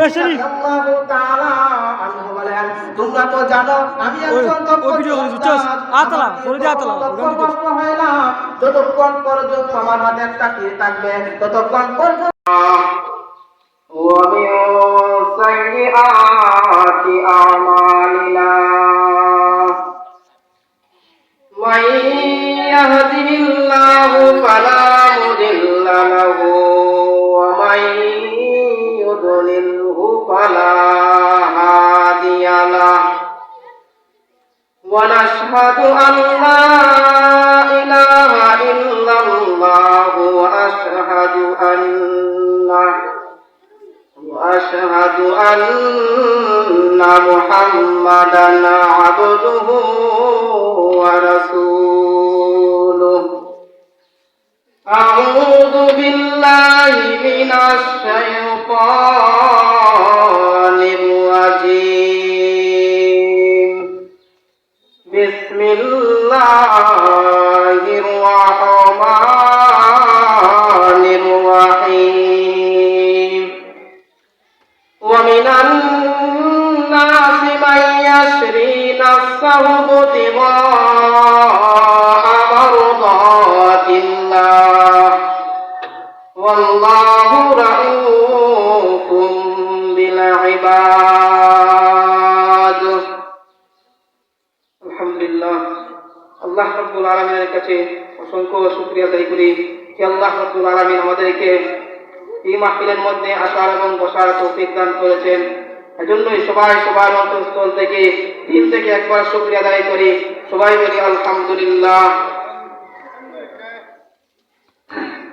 রাদিয়াল্লাহু তাআলা আনহু বলেন, তোমরা তো জানো আমি একজন কষ্ট হয় না, যতক্ষণ পর্যন্ত আমার হাতে একটা তীর থাকবে ততক্ষণ পর্যন্ত। ومن سيئات أعمالنا من يهده الله فلا مضل له ومن يضلله فلا هادي له ونشهد أن لا إله إلا الله وأشهد أن محمدا عبده ورسوله أعوذ بالله من الشيطان الرجيم بسم الله الرحمن الرحيم ومن الناس من يشري نفسه ابتغاء مرضات الله والله رؤوف بالعباد আলহামদুলিল্লাহ। আল্লাহ রাব্বুল আলামিনের কাছে অসংখ্য শুকরিয়া আদায় করি যে আল্লাহ রাব্বুল আলামিন আমাদেরকে এই মাহফিলের মধ্যে আসার এবং বসার তৌফিক দান করেছেন। এজন্যই সবাই সবার অন্তঃস্থল থেকে দিল থেকে একবার শুকরিয়া আদায় করি, সবাই বলি আলহামদুলিল্লাহ।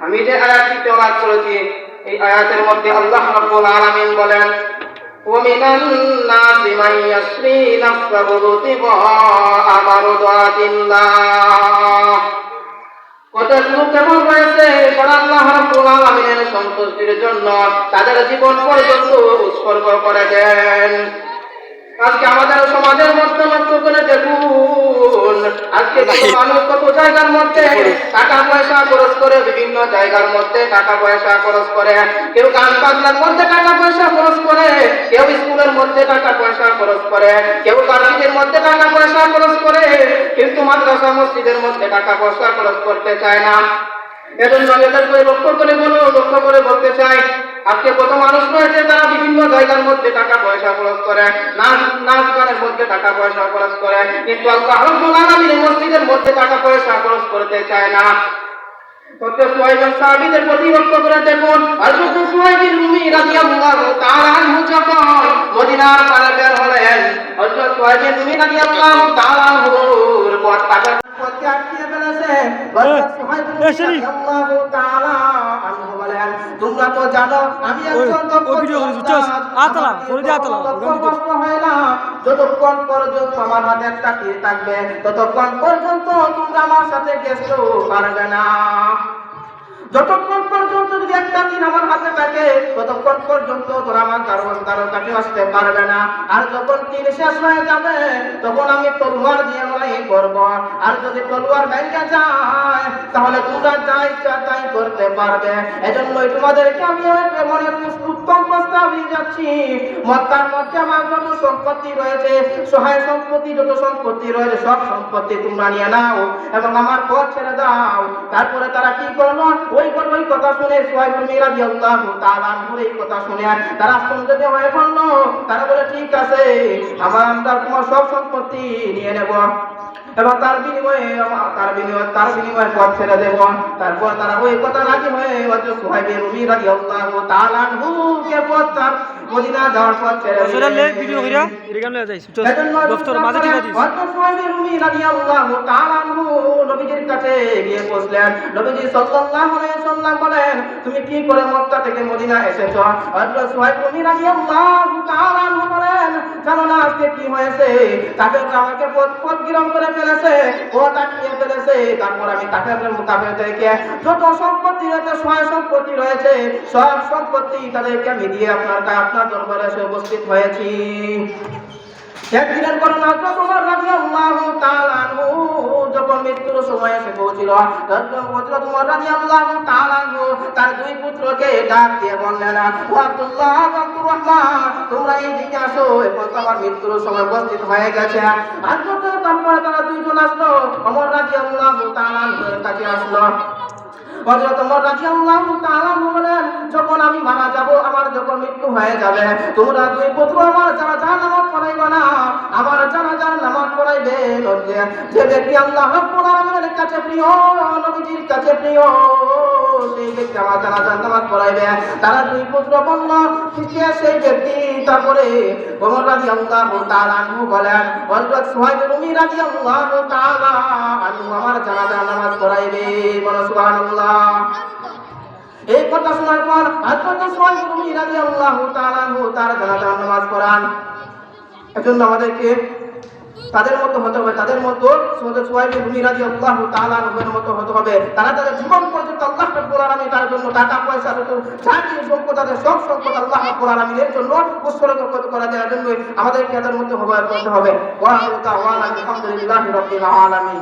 আমি যে আয়াতটি তেলাওয়াত করেছি এই আয়াতের মধ্যে আল্লাহ রাব্বুল আলামিন বলেন, ومن الناس من يشري نفسه ابتغاء مرضات الله। কত লোক এমন রয়েছে যারা আল্লাহ রাব্বুল আলামিনের সন্তুষ্টির জন্য তাদের জীবন পর্যন্ত উৎসর্গ করে দেন। আজকে আমাদের সমাজের মধ্যে লক্ষ্য করে দেখুন, আজকে মানুষ কত জায়গার মধ্যে টাকা পয়সা খরচ করে, বিভিন্ন জায়গার মধ্যে টাকা পয়সা খরচ করে, কেউ গান বাজনার মধ্যে টাকা পয়সা খরচ করে, কেউ স্কুলের মধ্যে টাকা পয়সা খরচ করে, কেউ মার্কেটের মধ্যে টাকা পয়সা খরচ করে, কিন্তু মাদ্রাসা মসজিদের মধ্যে টাকা পয়সা খরচ করতে চায় না। এজন্য এদেরকে লক্ষ্য করে বলতে চাই, আজকে কত মানুষ রয়েছে তারা বিভিন্ন জায়গার মধ্যে টাকা পয়সা খরচ করে, নাচ গানের মধ্যে টাকা পয়সা খরচ করে, কিন্তু আল্লাহ রাব্বুল আলামিনের মসজিদের মধ্যে টাকা পয়সা খরচ করতে চায় না। কত সুহাইবের সাহাবীদের প্রতি লক্ষ্য করে দেখুন, হযরত সুহাইব রুমি রাদিয়াল্লাহু তাআলা আনহু যখন মদিনার পানে বের হলেন, হযরত সুহাইব রুমি রাদিয়াল্লাহু তাআলা আনহুর পথ টাকা পথে আটকে ফেলেছে। হযরত সুহাইব রাদিয়াল্লাহু তাআলা আনহু বলেন, তোমরা তো জানো আমি একজন কষ্ট হয় না, যতক্ষণ পর্যন্ত আমার হাতে একটা তীর থাকবে ততক্ষণ পর্যন্ত তোমরা আমার সাথে গেছো পারবে না। যতক্ষণ পর্যন্ত যদি একটা দিন আমার হাতে থাকে ততক্ষণ পর্যন্ত তোরা আমার দ্বারকাতে আসতে পারবে না। আর যখন দিন শেষ হয়ে যাবে তখন আমি তলোয়ার দিয়ে লড়াই করব। আর যদি তলোয়ার ভেঙে যায় তাহলে তোমরা যা ইচ্ছা তাই করতে পারবে। এজন্যই তোমাদেরকে আমি মনে উত্তম প্রস্তাব দিয়ে যাচ্ছি, মক্কার মধ্যে আমার যত সম্পত্তি রয়েছে, সহায় সম্পত্তি যত সম্পত্তি রয়েছে সব সম্পত্তি তোমরা নিয়ে নাও এবং আমার পথ ছেড়ে দাও। তারপরে তারা কি করলো, ওই কথা শুনে সুহাইব রাদিয়াল্লাহু তাআলা আনহুর এই কথা শুনে তারা সন্দেহ হয়ে পড়ল। তারা বলে, ঠিক আছে, আমরা তোমার সব সম্পত্তি নিয়ে নেব এবং তার বিনিময়ে পথ ছেড়ে দেব। তারপর তারা ওই কথা রাজি হয়ে সুহাইব রাদিয়াল্লাহু তাআলা আনহুকে পথ তার মদিনা যাওয়ার পথ ছেড়ে নবীজির কাছে গিয়ে বসলেন। নবীজি সাল্লাল্লাহু আলাইহি ওয়াসাল্লাম বলেন, তুমি কি করে মক্কা থেকে মদিনা এসেছো? হযরত সুহাইব রাদিয়াল্লাহু তাআলা আনহু বলেন, জানো না আজকে কি হয়েছে? তাকে আমাকে পথ করে ফেলেছে, ও তাকিয়ে ফেলেছে। তারপর আমি তাদেরকে যত সম্পত্তি রয়েছে, সহায় সম্পত্তি রয়েছে, সব সম্পত্তি তাদেরকে আমি দিয়ে আপনার দরবারে এসে উপস্থিত হয়েছি। একদিনের ঘটনা, ওমর রাদিয়াল্লাহু তাআলা আনহু যখন মৃত্যুর সময় এসে পৌঁছিল, ওমর রাদিয়াল্লাহু তাআলা আনহু তার দুই পুত্রকে ডাক দিয়ে বললেন, ও আব্দুল্লাহ, আব্দুর রহমান, তোমরা এই দিকে আসো, এখন তো আমার মৃত্যুর সময় উপস্থিত হয়ে গেছে। আর তারপরে তারা দুইজন আসলো, ওমর রাদিয়াল্লাহু তাআলা এর কাছে আসলো। হযরত ওমর রাদিয়াল্লাহু তাআলা বলেন, যখন আমি মারা যাব, আমার যখন মৃত্যু হয়ে যাবে, তোমরা দুই পুত্র আমার জানাজার নামাজ পড়াইবে না, আমার জানাজার নামাজ পড়াইবে। যে ব্যক্তি আল্লাহ রাব্বুল আলামিনের কাছে প্রিয়, নবীজির কাছে প্রিয়, সেই ব্যক্তি আমার জানাজার নামাজ পড়াইবে। তারা দুই পুত্র বলল, কে সেই ব্যক্তি? তারপরে ওমর রাদিয়াল্লাহু তাআলা আনহু বলেন, হযরত সুহাইব রুমি রাদিয়াল্লাহু তাআলা আনহু আমার জানাজার নামাজ পড়াইবে। বলো সুবহানাল্লাহ। এই কথা শোনার পর হযরত সুহাইব রুমি রাদিয়াল্লাহু তাআলা আনহু তার জানাজার নামাজ পড়ান। এজন্য আমাদেরকে তাদের মতো হতে হবে, তাদের মতো সুহাইব রুমি রাদিয়াল্লাহু তাআলা আনহুর মতো হতে হবে। তারা তাদের জীবন পর্যন্ত আল্লাহ রাব্বুল আলামিন তার জন্য টাকা পয়সা জাতীয় সম্পদ, তাদের সব সম্পদ আল্লাহ রাব্বুল আলামিনের জন্য উৎসর্গ করা যায়। এজন্য আমাদেরকে তাদের মধ্যে হতে হবে। ওয়া আলহামদুলিল্লাহি রাব্বিল আলামিন।